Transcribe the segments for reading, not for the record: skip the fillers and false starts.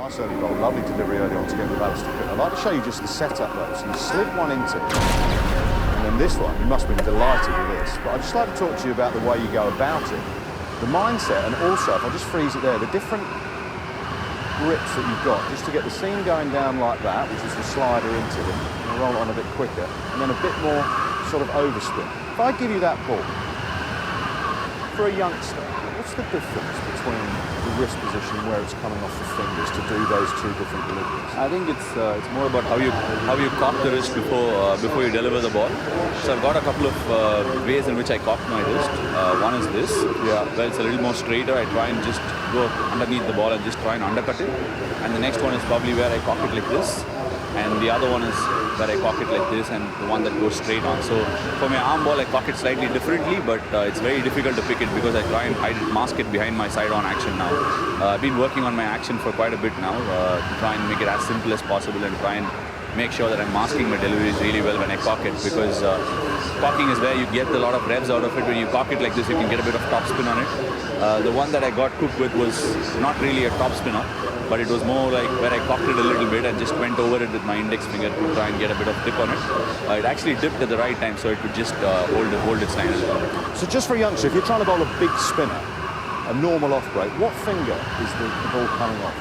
Nice early ball, lovely delivery early on to get with alaister. I'd like to show you just the setup though. So you slip one into it, and then this one, you must have been delighted with this. But I'd just like to talk to you about the way you go about it. The mindset, and also, if I just freeze it there, the different grips that you've got, just to get the seam going down like that, which is the slider into them, and roll it on a bit quicker, and then a bit more sort of overspin. If I give you that ball, for a youngster, what's the difference between the wrist position and where it's coming off the fingers to do those two different deliveries? I think it's more about how you cock the wrist before you deliver the ball. So I've got a couple of ways in which I cock my wrist. One is this, where it's a little more straighter. I try and just go underneath the ball and just try and undercut it. And the next one is probably where I cock it like this. And the other one is where I cock it like this, and the one that goes straight on. So for my arm ball, I cock it slightly differently, but it's very difficult to pick it because I try and hide it, mask it behind my side-on action now. I've been working on my action for quite a bit now to try and make it as simple as possible and try and make sure that I'm masking my deliveries really well when I cock it, because cocking is where you get a lot of revs out of it. When you cock it like this, you can get a bit of top spin on it. The one that I got cooked with was not really a top spinner, but it was more like where I cocked it a little bit and just went over it with my index finger to try and get a bit of dip on it. It actually dipped at the right time, so it could just hold its line a little bit. So just for a youngster, if you're trying to bowl a big spinner, a normal off break, what finger is the ball coming off?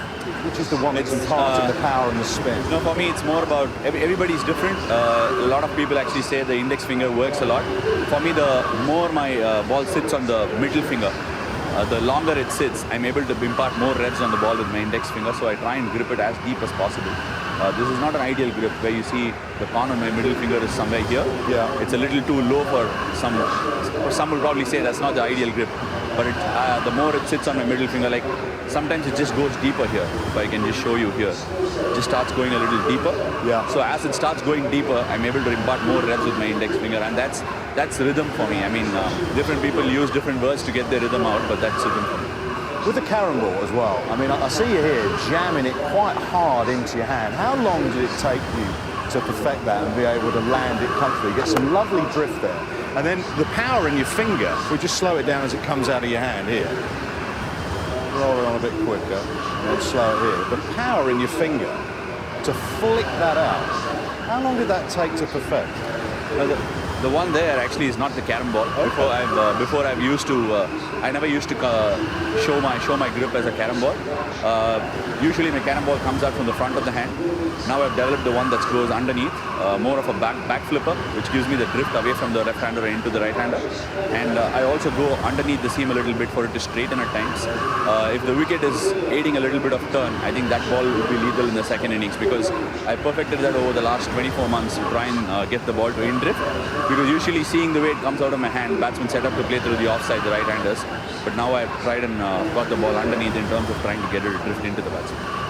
Which is the one that's imparting the power and the spin? No, for me it's more about, everybody's different. A lot of people actually say the index finger works a lot. For me, the more my ball sits on the middle finger, the longer it sits, I'm able to impart more revs on the ball with my index finger, so I try and grip it as deep as possible. This is not an ideal grip where you see the corner of my middle finger is somewhere here. Yeah. It's a little too low for some. Some will probably say that's not the ideal grip. But the more it sits on my middle finger, like sometimes it just goes deeper here. If I can just show you here, it just starts going a little deeper. Yeah. So as it starts going deeper, I'm able to impart more revs with my index finger, and that's rhythm for me. I mean, different people use different words to get their rhythm out, but that's rhythm for me. With the carom ball as well, I mean, I see you here jamming it quite hard into your hand. How long did it take you to perfect that and be able to land it comfortably? You get some lovely drift there. And then the power in your finger, we just slow it down as it comes out of your hand here. Roll it on a bit quicker, and then slow it here. The power in your finger to flick that out, how long did that take to perfect? The one there actually is not the carom ball. Okay. Before I've used to, I never used to show my grip as a carom ball. Usually my carom ball comes out from the front of the hand. Now I've developed the one that goes underneath, more of a back flipper, which gives me the drift away from the left-hander and into the right-hander. And I also go underneath the seam a little bit for it to straighten at times. If the wicket is aiding a little bit of turn, I think that ball will be lethal in the second innings, because I perfected that over the last 24 months to try and get the ball to in drift. Because usually seeing the way it comes out of my hand, batsmen set up to play through the offside, the right-handers. But now I've tried and got the ball underneath in terms of trying to get it to drift into the batsman.